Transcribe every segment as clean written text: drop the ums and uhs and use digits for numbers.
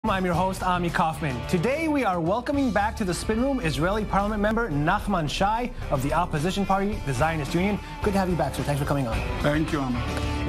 I'm your host, Ami Kaufman. Today we are welcoming back to the Spin Room Israeli Parliament member Nachman Shai of the opposition party, the Zionist Union. Good to have you back, sir. Thanks for coming on. Thank you, Ami.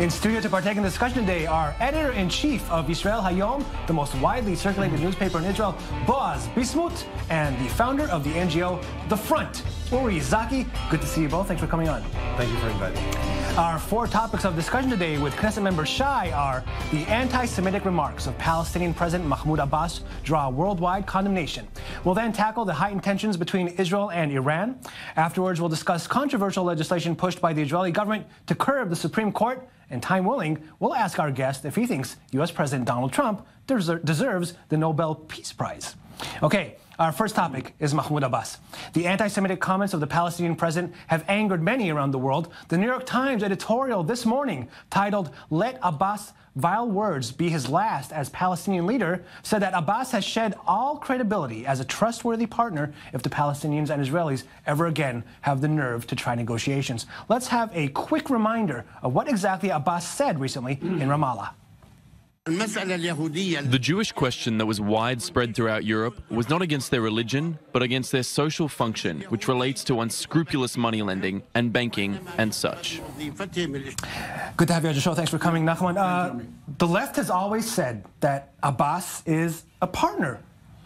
In studio to partake in the discussion today are editor-in-chief of Israel Hayom, the most widely circulated newspaper in Israel, Boaz Bismuth, and the founder of the NGO The Front, Uri Zaki. Good to see you both. Thanks for coming on. Thank you for inviting me. Our four topics of discussion today with Knesset member Shai are the anti-Semitic remarks of Palestinian President Mahmoud Abbas draw worldwide condemnation. We'll then tackle the heightened tensions between Israel and Iran. Afterwards, we'll discuss controversial legislation pushed by the Israeli government to curb the Supreme Court. And time willing, we'll ask our guest if he thinks U.S. President Donald Trump deserves the Nobel Peace Prize. Okay. Our first topic is Mahmoud Abbas. The anti-Semitic comments of the Palestinian president have angered many around the world. The New York Times editorial this morning, titled, "Let Abbas' Vile Words Be His Last as Palestinian Leader," said that Abbas has shed all credibility as a trustworthy partner if the Palestinians and Israelis ever again have the nerve to try negotiations. Let's have a quick reminder of what exactly Abbas said recently in Ramallah. The Jewish question that was widespread throughout Europe was not against their religion, but against their social function, which relates to unscrupulous money lending and banking and such. Good to have you on the show. Thanks for coming, Nachman. The left has always said that Abbas is a partner.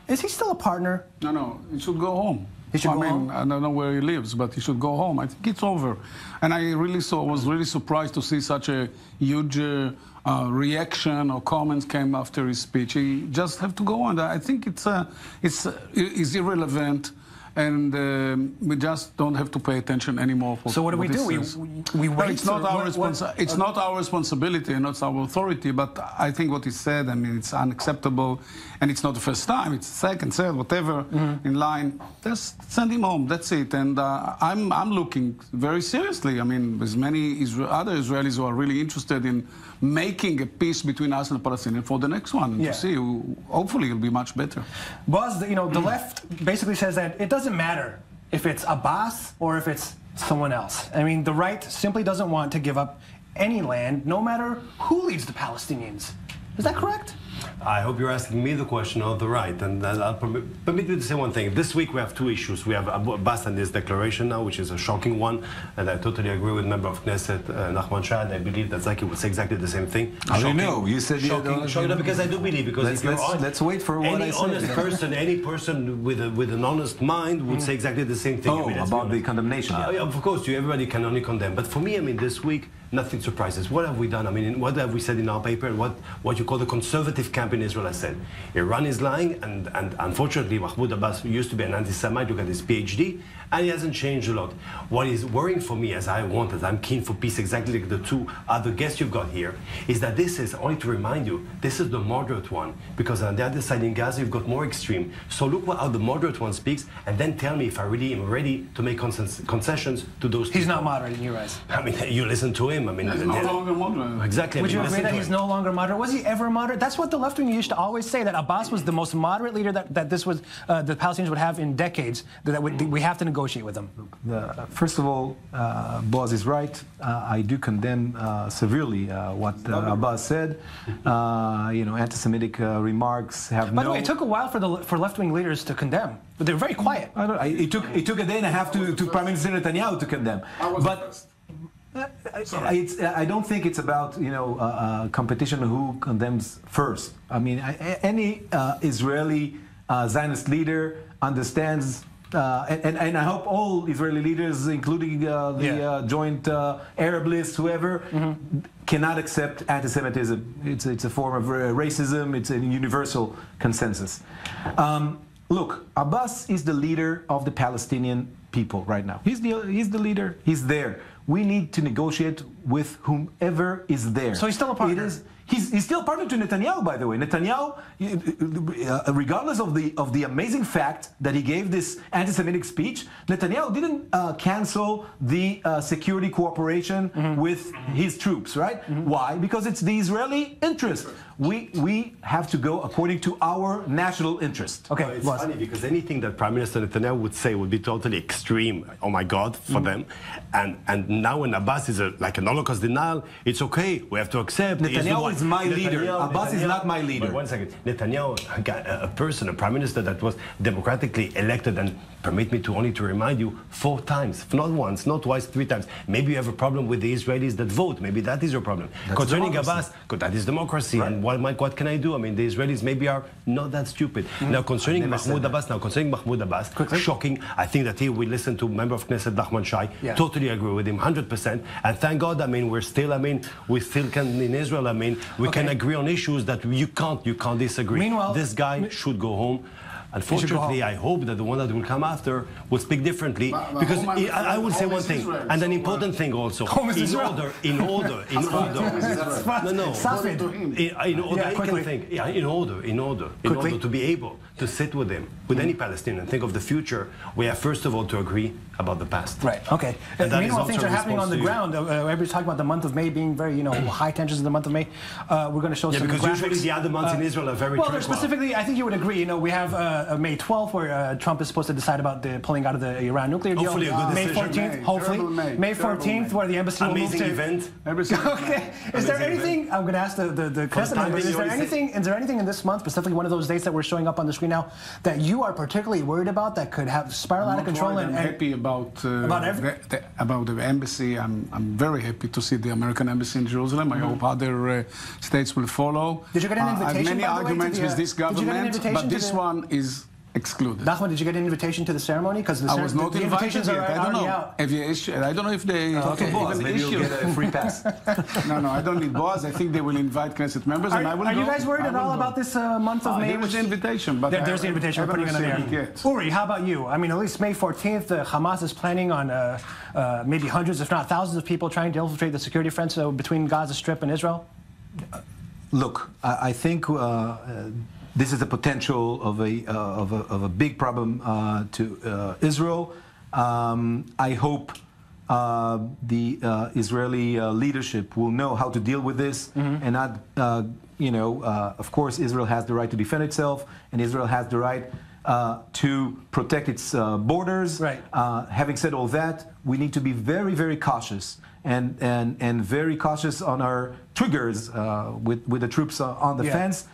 Is he still a partner? No, he should go home. He should go home? I don't know where he lives, but he should go home. I think it's over. And I was really surprised to see such a huge reaction or comments came after his speech. He just have to go on. I think it's irrelevant, and we just don't have to pay attention anymore. So what do we do? We wait. It's not our responsibility and not our authority. But I think what he said, I mean, it's unacceptable, and it's not the first time. It's second, third, whatever in line. Just send him home. That's it. And I'm looking very seriously. I mean, there's many other Israelis who are really interested in making a peace between us and the Palestinians for the next one. To see, hopefully, it'll be much better. Boaz, the left basically says that it doesn't matter if it's Abbas or if it's someone else. I mean, the right simply doesn't want to give up any land, no matter who leads the Palestinians. Is that correct? I hope you're asking me the question of the right, and I'll permit me to say one thing. This week we have two issues. We have Abbas and his declaration now, which is a shocking one, and I totally agree with member of Knesset, Nachman Shai, and I believe that Zaki would say exactly the same thing. I don't know. You said shocking, because I do believe, because let's wait for what I said. Any person with an honest mind would say exactly the same thing. Oh, about the condemnation. Of course, everybody can only condemn. But for me, I mean, this week, nothing surprises. What have we done? I mean, what have we said in our paper, and what you call the conservative camp in Israel has said? Iran is lying, and unfortunately, Mahmoud Abbas used to be an anti-Semite. Look at his PhD, and he hasn't changed a lot. What is worrying for me, as I'm keen for peace, exactly like the two other guests you've got here, is that this is, only to remind you, this is the moderate one, because on the other side in Gaza, you've got more extreme. So look how the moderate one speaks, and then tell me if I really am ready to make concessions to those people. He's not moderate in your eyes. I mean, you listen to him. I mean, he's no longer moderate. Exactly. Would you agree that he's no longer moderate? Was he ever moderate? That's what the left wing used to always say, that Abbas was the most moderate leader that the Palestinians would have in decades, that we have to negotiate with him. First of all, Boaz is right. I do condemn severely what Abbas said. Anti-Semitic remarks have By the way, it took a while for left-wing leaders to condemn, but they're very quiet. It took a day and a half to Prime Minister Netanyahu to condemn. I don't think it's about competition who condemns first. I mean, any Israeli Zionist leader understands, and I hope all Israeli leaders, including the joint Arab list, whoever, cannot accept anti-Semitism. It's a form of racism. It's a universal consensus. Look, Abbas is the leader of the Palestinian people right now. He's the leader. He's there. We need to negotiate with whomever is there. So he's still a partner. He's still a partner to Netanyahu, by the way. Netanyahu, regardless of the amazing fact that he gave this anti-Semitic speech, Netanyahu didn't cancel the security cooperation with his troops, right? Why? Because it's the Israeli interest. we have to go according to our national interest. Okay, No, it's funny because anything that Prime Minister Netanyahu would say would be totally extreme. Oh my God, for them. And now when Abbas is like an Holocaust denial, it's okay. We have to accept. Netanyahu is my leader. Abbas is not my leader. But 1 second. Netanyahu, a Prime Minister that was democratically elected, and permit me to only to remind you, 4 times, not once, not twice, 3 times. Maybe you have a problem with the Israelis that vote. Maybe that is your problem. Concerning Abbas, that is democracy. Right. And what can I do? I mean, the Israelis maybe are not that stupid. Now, concerning Mahmoud Abbas, shocking. I think that here we listen to member of Knesset Nachman Shai. Yeah. Totally agree with him, 100%. And thank God, I mean, we still can in Israel. I mean, we can agree on issues that you can't disagree. Meanwhile, this guy should go home. Unfortunately, I hope that the one that will come after will speak differently, because I will say one thing, and an important thing also. In order, to be able to sit with him, with any Palestinian, and think of the future, we have first of all to agree about the past. Right. Okay. Meanwhile, things are happening on the ground. Everybody's talking about the month of May being very, high tensions in the month of May. We're going to show some because graphics. Usually the other months in Israel are very tranquil. Specifically, I think you would agree. We have May 12th, where Trump is supposed to decide about the pulling out of the Iran nuclear deal. Hopefully a good May decision. 14th, hopefully. May 14th, where the embassy will move to... Event. Okay. Is there anything... I'm going to ask the Knesset members, is there anything in this month, specifically one of those dates that we're showing up on the screen now, that you are particularly worried about that could have spiral out of control? I'm happy about the embassy. I'm very happy to see the American embassy in Jerusalem. I hope other states will follow. Did you get an invitation? I have many arguments with this government, but this one is excluded. Nachman, did you get an invitation to the ceremony? Because I was not invited yet. I don't know. Out. I don't know if they maybe you'll get a free pass. No, I don't need Boaz. I think they will invite Knesset members, and I will go. Are you guys worried at all about this month of May? There was the invitation, but there's the invitation. We're putting it on there. Uri, how about you? I mean, at least May 14th, Hamas is planning on maybe hundreds, if not thousands, of people trying to infiltrate the security fence between Gaza Strip and Israel. Look, I think this is the potential of a big problem to Israel. I hope the Israeli leadership will know how to deal with this and not, of course, Israel has the right to defend itself, and Israel has the right to protect its borders. Right. Having said all that, we need to be very, very cautious and very cautious on our triggers with the troops on the fence.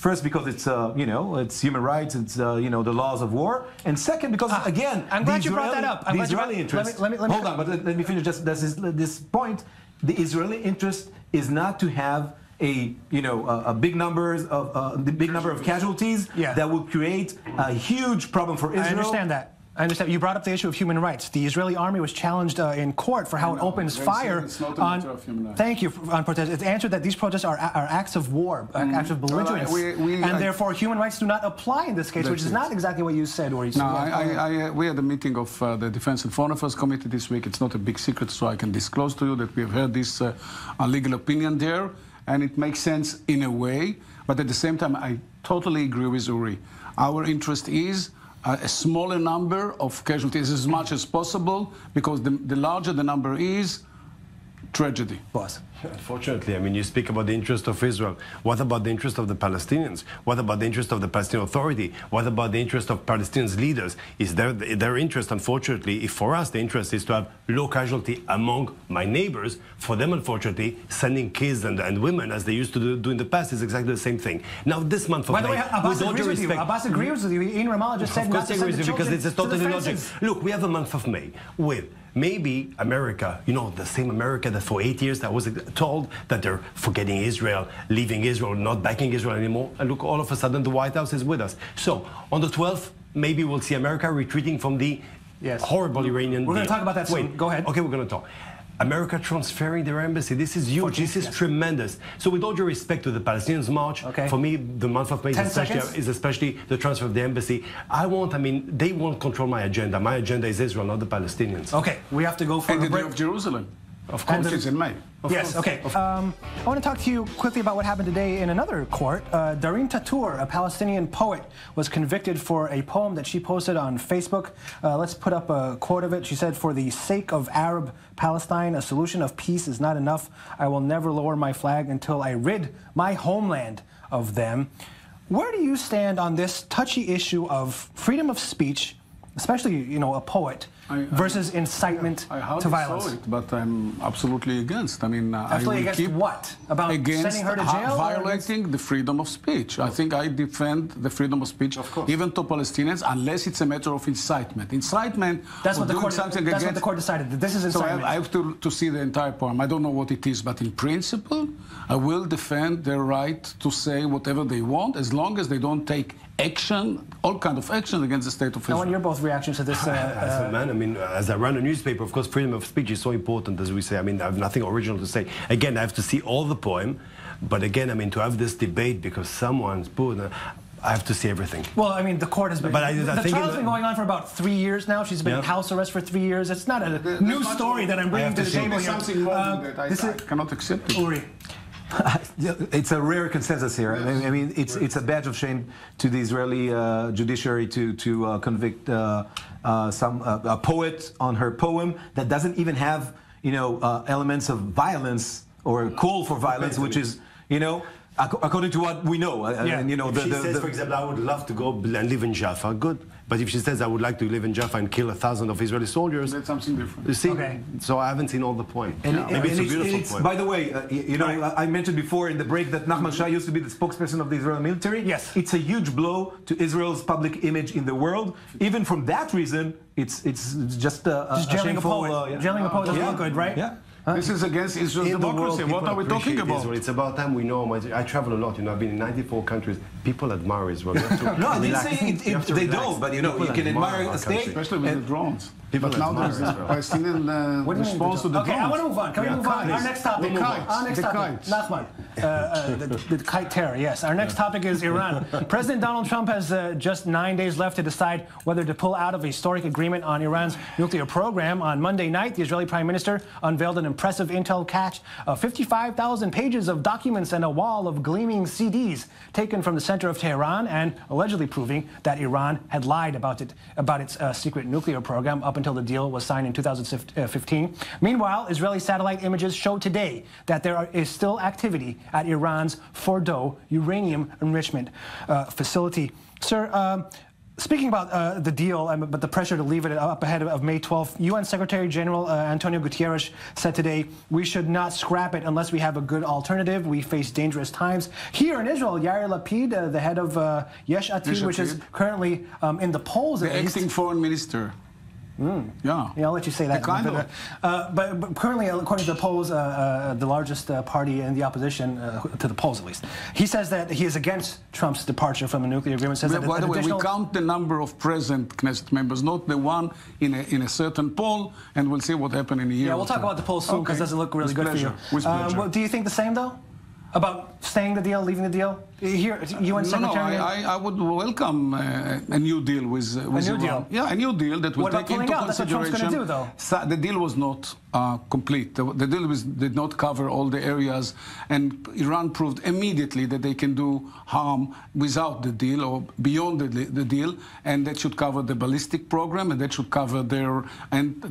First, because it's it's human rights, it's the laws of war, and second, because again, I'm glad you brought that up. The Israeli interest. Hold on, but let me finish just this point. The Israeli interest is not to have a big number of casualties that will create a huge problem for Israel. I understand that. I understand. You brought up the issue of human rights. The Israeli army was challenged in court for how it opens fire on. Thank you on protests. It's answered that these protests are acts of war, acts of belligerence, and therefore human rights do not apply in this case, which is not exactly what you said. Or you no, we had a meeting of the Defense and Foreign Affairs Committee this week. It's not a big secret, so I can disclose to you that we have heard this legal opinion there, and it makes sense in a way. But at the same time, I totally agree with Uri. Our interest is a smaller number of casualties as much as possible, because the larger the number is, tragedy. Boss. Unfortunately, I mean, you speak about the interest of Israel. What about the interest of the Palestinians? What about the interest of the Palestinian Authority? What about the interest of Palestinians' leaders? Is their interest, unfortunately, if for us the interest is to have low casualty among my neighbors, for them, unfortunately, sending kids and women, as they used to do in the past, is exactly the same thing. Now, this month of May, by the way, Abbas agrees with you. Abbas agrees with you. In Ramallah just said not to send the children because it's totally logic. Look, we have a month of May with maybe America, the same America that for 8 years that was told that they're forgetting Israel, leaving Israel, not backing Israel anymore. And look, all of a sudden the White House is with us. So on the 12th, maybe we'll see America retreating from the horrible Iranian deal. We're going to talk about that soon. Go ahead. Okay, we're going to talk. America transferring their embassy. This is huge. This is tremendous. So with all due respect to the Palestinians' march, for me, the month of May is especially the transfer of the embassy. They won't control my agenda. My agenda is Israel, not the Palestinians. Okay, we have to go for and a break. Of Jerusalem. Of course, it's in May. Yes, okay. I want to talk to you quickly about what happened today in another court. Dareen Tatour, a Palestinian poet, was convicted for a poem that she posted on Facebook. Let's put up a quote of it. She said, "For the sake of Arab Palestine, a solution of peace is not enough. I will never lower my flag until I rid my homeland of them." Where do you stand on this touchy issue of freedom of speech, especially, you know, a poet, versus incitement to violence? I saw it, but I'm absolutely against. I mean, absolutely against what? About sending her to jail? Violating the freedom of speech. I think I defend the freedom of speech, even to Palestinians, unless it's a matter of incitement. Incitement. That's what the court. That's what the court decided. That this is incitement. So I have to see the entire poem. I don't know what it is, but in principle, I will defend their right to say whatever they want, as long as they don't take action, all kind of action against the state of Israel. I want your both reactions to this. As a man, I mean, as I run a newspaper, of course, freedom of speech is so important, as we say. I mean, I have nothing original to say. Again, I have to see all the poem, but again, I mean, to have this debate because someone's put, I have to see everything. Well, I mean, the court has been. But the trial's been going on for about 3 years now. She's been in house arrest for 3 years. It's not a new story that I'm bringing to the table here. Something more than that. I cannot accept it. Uri. It's a rare consensus here. Yes. I mean, it's a badge of shame to the Israeli judiciary to convict a poet on her poem that doesn't even have, you know, elements of violence or call for violence, which is, you know, according to what we know. And, you know, if she says, for example, I would love to go and live in Jaffa, good. But if she says, I would like to live in Jaffa and kill 1,000 of Israeli soldiers, that's something different. You see, so I haven't seen all the poem. Maybe it's a beautiful poem. By the way, you know, I mentioned before in the break that Nachman Shai used to be the spokesperson of the Israeli military. Yes. It's a huge blow to Israel's public image in the world. Even from that reason, it's just a jailing shameful... a poet. Jailing a poet doesn't look good, right? Yeah. This is against Israel's democracy. What are we talking about? Israel. It's about time we know. I travel a lot. You know, I've been in 94 countries. People admire Israel. No, I didn't say they don't, but you know, you can admire a state. Especially with the drones. People but now there's a Palestinian response to the drones. Okay, I want to move on. Can we move on? Our next topic. Nachman. The kite terror, yes. Our next topic is Iran. President Donald Trump has just 9 days left to decide whether to pull out of a historic agreement on Iran's nuclear program. On Monday night, the Israeli Prime Minister unveiled an impressive intel cache of 55,000 pages of documents and a wall of gleaming CDs taken from the center of Tehran and allegedly proving that Iran had lied about its secret nuclear program up until the deal was signed in 2015. Meanwhile, Israeli satellite images show today that there is still activity at Iran's Fordow uranium enrichment facility. Sir, speaking about the deal, but the pressure to leave it up ahead of May 12th, UN Secretary General Antonio Guterres said today, we should not scrap it unless we have a good alternative. We face dangerous times. Here in Israel, Yair Lapid, the head of Yesh Atid, which is currently in the polls the acting foreign minister. Yeah, I'll let you say that. But currently, according to the polls, the largest party in the opposition, to the polls at least, he says that he is against Trump's departure from the nuclear agreement. Says by the way, we count the number of present Knesset members, not the one in a certain poll, and we'll see what happens in a year. Yeah, we'll talk about the polls soon because it doesn't look really good for you. Well, do you think the same though? About staying the deal, leaving the deal? Here, UN Secretary? I would welcome a new deal with Iran. A new deal? Yeah, a new deal that will take into consideration... That's what Trump's going to do, though. The deal was not complete. The deal did not cover all the areas, and Iran proved immediately that they can do harm without the deal or beyond the deal, and that should cover the ballistic program, and that should cover their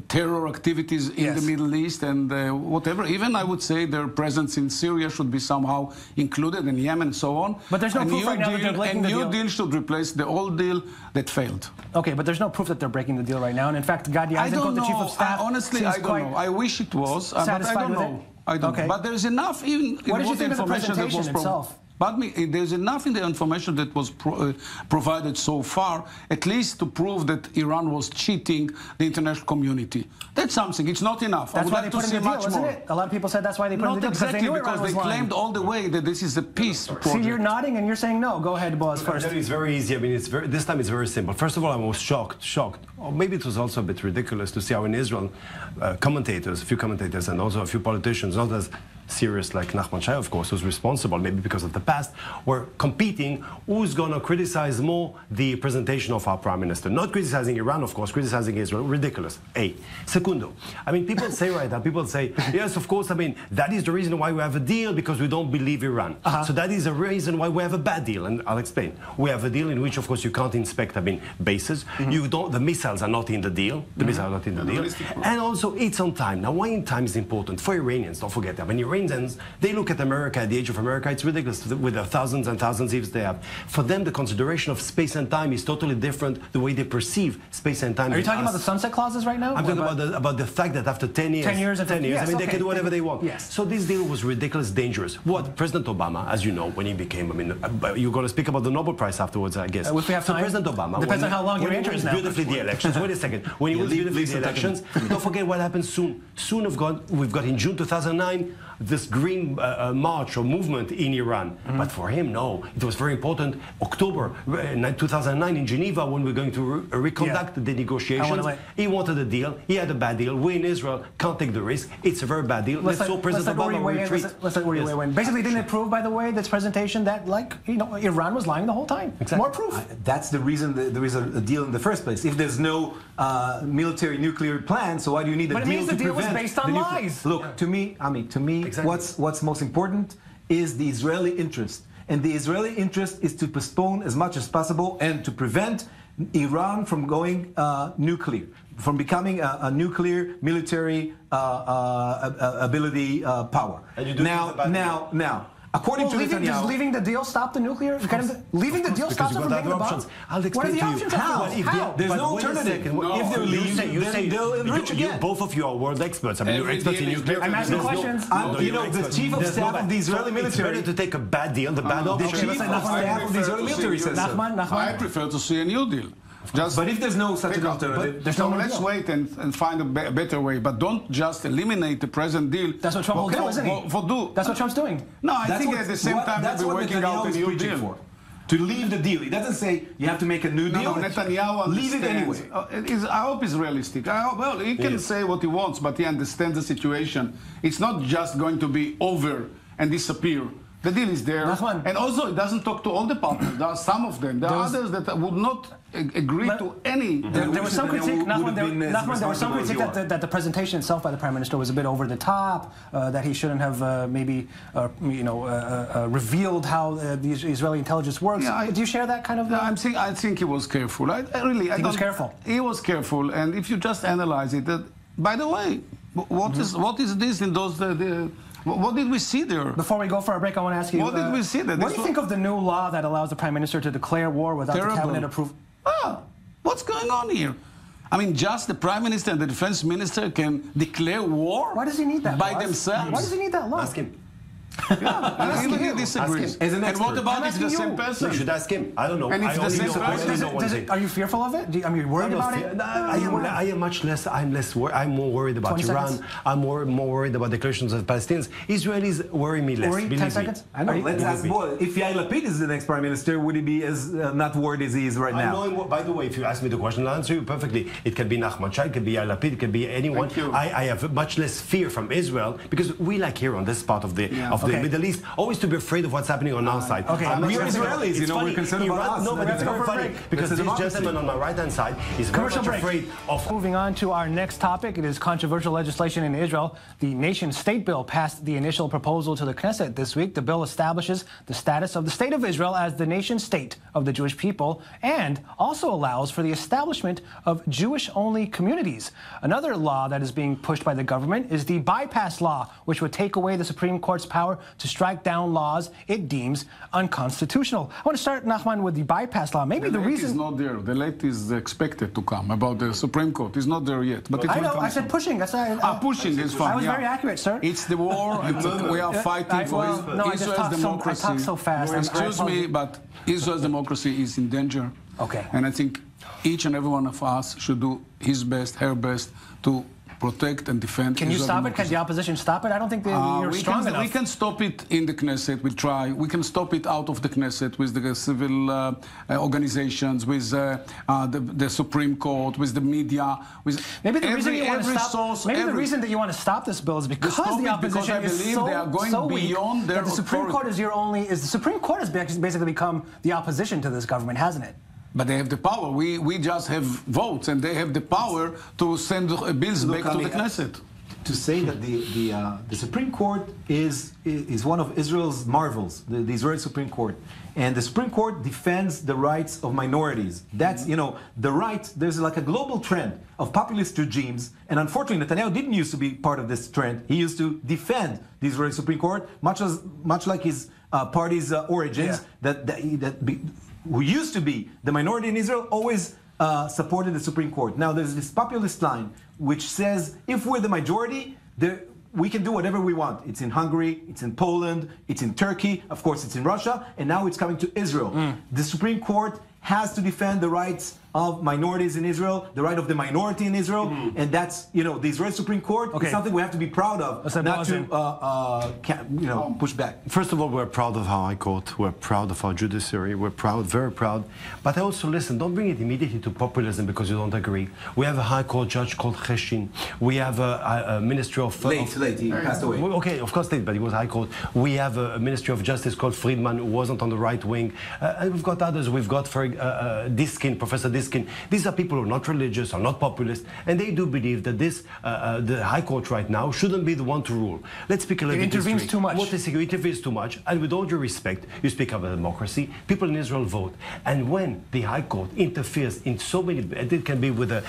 terror activities in the Middle East and whatever. Even, I would say, their presence in Syria should be somehow included, in Yemen and so on. But there's no proof right now that they're breaking the deal. A new deal should replace the old deal that failed. Okay, but there's no proof that they're breaking the deal right now. And in fact, Gadi Eisenkot, the chief of staff, honestly, I don't know. I wish it was, but I don't know. I don't know. But there's enough in what did you think of the presentation itself? But there's enough in the information that was provided so far, at least to prove that Iran was cheating the international community. That's something. It's not enough. That's why they put in the deal, isn't it? A lot of people said that's why they put in the deal. Not exactly, because they claimed all the way that this is a peace project. See, you're nodding and you're saying no. Go ahead, Boaz, first. It's very easy. I mean, this time it's very simple. First of all, I was shocked. Or maybe it was also a bit ridiculous to see how in Israel, a few commentators, and also a few politicians, not as serious like Nachman Shai, of course, who's responsible, maybe because of the past, were competing who's going to criticize more the presentation of our prime minister. Not criticizing Iran, of course, criticizing Israel. Ridiculous. A. Secundo, I mean, people say right now, people say, yes, of course, I mean, that is the reason why we have a deal, because we don't believe Iran. So that is a reason why we have a bad deal, and I'll explain. We have a deal in which, of course, you can't inspect, I mean, bases. You don't, the missiles are not in the deal. The missiles are not in the deal. And also, it's on time. Now, why in time is important? For Iranians, don't forget that. When Iranians, they look at America, at the age of America, it's ridiculous with the thousands and thousands of years they have. For them, the consideration of space and time is totally different, the way they perceive space and time. Are you talking about the sunset clauses right now? I'm talking about the fact that after 10 years, 10 years, I mean, they can do whatever they want. Yes. So this deal was ridiculous, dangerous. What President Obama, as you know, when he became, I mean, you're going to speak about the Nobel Prize afterwards, I guess. If we have time. President Obama, depends on how long your answer is now. Beautifully the elections. Wait a second. When he wins beautifully the elections, don't forget what happens soon. Soon we've got in June 2009 this green march or movement in Iran. But for him, no. It was very important. October 2009 in Geneva, when we're going to reconduct the negotiations. He wanted a deal. He had a bad deal. We in Israel can't take the risk. It's a very bad deal. Let's hope President Obama will retreat. Let's let Uri weigh in. Basically, didn't it prove, by the way, this presentation that, like, you know, Iran was lying the whole time? Exactly. More proof. That's the reason there is a deal in the first place. If there's no military nuclear plan, so why do you need a deal to prevent? But it means the deal was based on lies. Look, to me, Ami, what's most important is the Israeli interest. And the Israeli interest is to postpone as much as possible and to prevent Iran from going nuclear, from becoming a nuclear military ability power. Now, according to Netanyahu, does leaving the deal stop the nuclear? Leaving the deal stops them from making the bomb? I'll explain to you. How? There's no alternative. If they leave, then they'll enrich again. Both of you are world experts. I mean, you're experts in nuclear. I'm asking questions. You know, the chief of staff of the Israeli military. It's better to take a bad deal, the bad option. The chief of staff of the Israeli military says so. I prefer to see a new deal. But if there's no such an alternative, let's wait and find a better way. But don't just eliminate the present deal. That's what Trump will do, isn't he? That's what Trump's doing. No, I think at the same time they'll be working out a new deal. To leave the deal. He doesn't say you have to make a new deal. No, Netanyahu leave it anyway. I hope he's realistic. Well, he can say what he wants, but he understands the situation. It's not just going to be over and disappear. The deal is there. And also, it doesn't talk to all the partners. There are some of them. There are others that would not agree to any. There was some critique, Nachman, there was some critique that the presentation itself by the Prime Minister was a bit over the top, that he shouldn't have revealed how the Israeli intelligence works. Yeah, do you share that kind of? I think he was careful. I think he was careful. He was careful, and if you just analyze it, by the way, what is this in those? What did we see there? Before we go for a break, I want to ask you, what did we see there? What do you think of the new law that allows the Prime Minister to declare war without the cabinet approval? What's going on here? I mean, just the Prime Minister and the Defense Minister can declare war? Why does he need that by law? themselves? Why does he need that law? Ask him. He disagrees. And what about if it's the same person? You should ask him. I don't know. And if the same person, are you fearful of it? Are you worried about it? I am much less. I'm more worried about Iran. I'm more worried about declarations of Palestinians. Israelis worry me less. 10 seconds. I know. Let's ask Boy. If Yair Lapid is the next Prime Minister, would he be as not worried as he is right now? By the way, if you ask me the question, I'll answer you perfectly. It can be Nachman Shai, it can be Yair Lapid, it can be anyone. I have much less fear from Israel because we like here on this part of the Middle East always to be afraid of what's happening on our side. Okay, we're Israelis, you know, we're concerned about us. No, but it's very funny because this gentleman on my right-hand side is very much afraid of... Moving on to our next topic, it is controversial legislation in Israel. The nation-state bill passed the initial proposal to the Knesset this week. The bill establishes the status of the State of Israel as the nation-state of the Jewish people and also allows for the establishment of Jewish-only communities. Another law that is being pushed by the government is the bypass law, which would take away the Supreme Court's power to strike down laws it deems unconstitutional. I want to start, Nachman, with the bypass law. Maybe the reason... is not there. The late is expected to come about the Supreme Court. It's not there yet. But I know. I said pushing. Pushing is fine. I was very accurate, sir. It's the war. We are fighting for Israel's democracy. I talk so fast. Excuse me, but Israel's democracy is in danger. Okay. And I think each and every one of us should do his best, her best, to protect and defend. Can you Israel stop it? democracy. Can the opposition stop it? I don't think you're strong enough. We can stop it in the Knesset. We'll try. We can stop it out of the Knesset with the civil organizations, with the Supreme Court, with the media, with maybe the reason the reason that you want to stop this bill is because the opposition is they are going beyond their the Supreme Court the Supreme Court has basically become the opposition to this government, hasn't it? But they have the power. We just have votes, and they have the power to send bills back to the Knesset. To say that the Supreme Court is one of Israel's marvels, the Israeli Supreme Court, and the Supreme Court defends the rights of minorities. That's the right. There's like a global trend of populist regimes, and unfortunately, Netanyahu didn't used to be part of this trend. He used to defend the Israeli Supreme Court, much like his party's origins. Who used to be the minority in Israel always supported the Supreme Court. Now there's this populist line which says if we're the majority, we can do whatever we want. It's in Hungary, it's in Poland, it's in Turkey, of course it's in Russia, and now it's coming to Israel. The Supreme Court has to defend the rights of minorities in Israel, the right of the minority in Israel, and that's, the Israeli Supreme Court is something we have to be proud of, not to push back. First of all, we're proud of our High Court, we're proud of our judiciary, we're proud, very proud, but I also, listen, don't bring it immediately to populism because you don't agree. We have a High Court judge called Cheshin, we have a Ministry of... Late, he passed away. Okay, of course late, but he was High Court. We have a Ministry of Justice called Friedman, who wasn't on the right wing, and we've got others, we've got Diskin, Professor Diskin. These are people who are not religious, are not populist, and they do believe that the High Court right now shouldn't be the one to rule. Let's speak a little bit history. It intervenes too much. It intervenes too much, and with all due respect, you speak of a democracy, people in Israel vote, and when the High Court interferes in so many, it can be with a...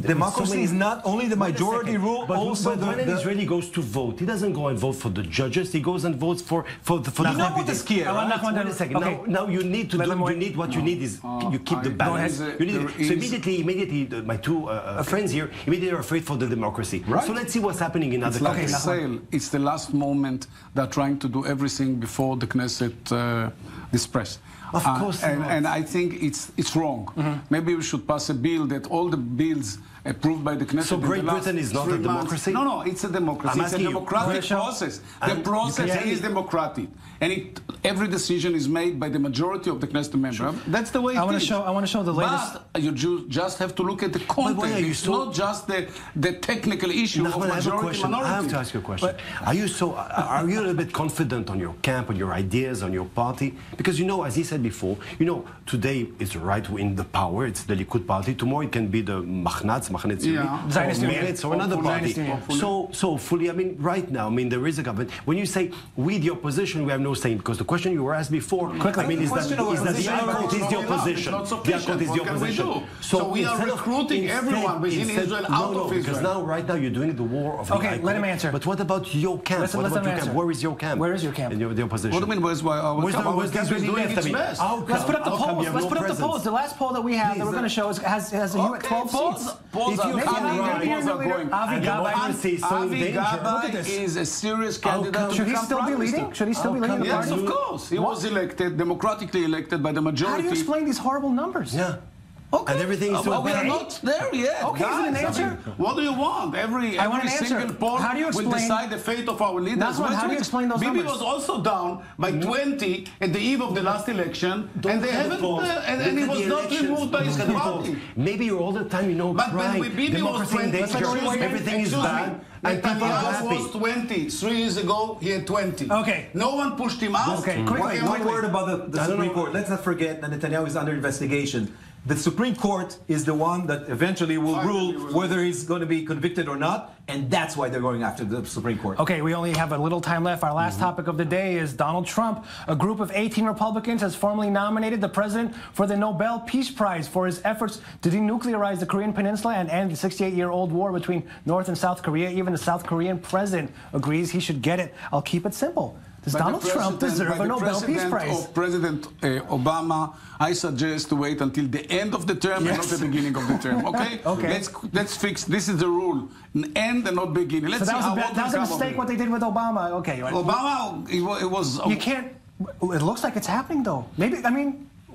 Democracy is not only the majority rule, but also when an Israeli goes to vote, he doesn't go and vote for the judges, he goes and votes for the deputies. Wait a second. Okay. Now you need to what you need is you keep the balance. So immediately, my two friends here immediately are afraid for the democracy. Right. So let's see what's happening in other countries. It's the last moment they're trying to do everything before the Knesset disperse. Of course not. And I think it's wrong. Maybe we should pass a bill that all the bills approved by the Knesset. So Great Britain is not a democracy? No, it's a democracy. It's a democratic process. The process is democratic. And every decision is made by the majority of the Knesset members. That's the way it is. I want to show the latest... But you just have to look at the content. It's not just the technical issue of majority minority. I have to ask you a question. Are you a little bit confident on your camp, on your ideas, on your party? Because, as he said before, today it's the right wing, the power, it's the Likud party. Tomorrow it can be the Machnatz, Meretz, or another party. So fully, right now, there is a government. When you say we, the opposition, we have no say, because the question you were asked before, is that the High Court is the opposition. The High Court is the opposition. So we are recruiting everyone within Israel out of Israel. Because right now you're doing the war of the High Court. Okay, let him answer. But what about your camp? Where is your camp? Where is your camp? The opposition. What do you mean, where's the camp is doing its best? Let's put up the polls. Let's put up the polls. The last poll that we have that we're going to show has a 12 seats. Polls are coming. Avi Gabbai is a serious candidate. Should he still be leading? Should he still be leading the party? Yes, of course. He was elected, democratically elected by the majority. How do you explain these horrible numbers? Yeah. Okay. And everything is we are not there yet. Okay, is it an answer? What do you want? Every single poll will decide the fate of our leaders. Nachman, how do you explain those numbers? Bibi was also down by 20 at the eve of the last election, and they haven't, and he was not removed by his party. Maybe you're all the time, but crying. when Bibi was 20, everything is bad. And people are happy. was 20. 3 years ago, he had 20. Okay. No one pushed him out. Okay, One word about the Supreme Court. Let's not forget that Netanyahu is under investigation. The Supreme Court is the one that eventually will rule whether he's going to be convicted or not, and that's why they're going after the Supreme Court. Okay, we only have a little time left. Our last topic of the day is Donald Trump. A group of 18 Republicans has formally nominated the president for the Nobel Peace Prize for his efforts to denuclearize the Korean Peninsula and end the 68-year-old war between North and South Korea. Even the South Korean president agrees he should get it. I'll keep it simple. Does Donald Trump deserve a Nobel Peace Prize? President Obama, I suggest to wait until the end of the term and not the beginning of the term. Okay? Okay. Let's fix. This is the rule: end and not beginning. Let's so see that was a mistake. What they did with Obama. Okay. Right. Obama, it was. You can't. It looks like it's happening, though. Maybe.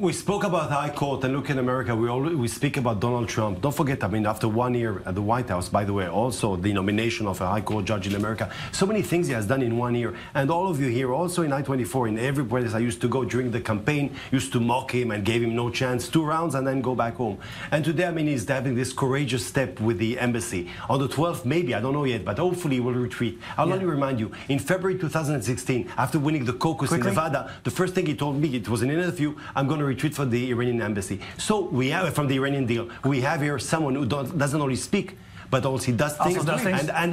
We spoke about the High Court, and look in America, we speak about Donald Trump. Don't forget, I mean, after 1 year at the White House, by the way, also the nomination of a High Court judge in America, so many things he has done in 1 year. And all of you here, also in I-24, in every place I used to go during the campaign, used to mock him and gave him no chance, 2 rounds, and then go back home. And today, I mean, he's having this courageous step with the embassy. On the 12th, maybe, I don't know yet, but hopefully he will retreat. I'll only remind you, in February 2016, after winning the caucus in Nevada, the first thing he told me, it was in an interview, I'm going to retreat from the Iranian embassy. So we have, from the Iranian deal, we have here someone who doesn't only speak, but also does things. And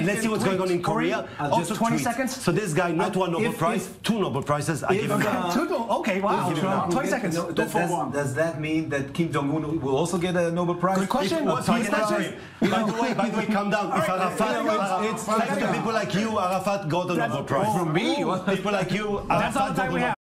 let's see what's going on in Korea. Also 20 seconds. So this guy, not 1 Nobel Prize, 2 Nobel Prizes. I give him okay, wow. 20 seconds. Does that mean that Kim Jong-un will also get a Nobel Prize? Good question. By the way, calm down. If Arafat, people like you, Arafat got a Nobel Prize. From me? People like you, That's all the time we have.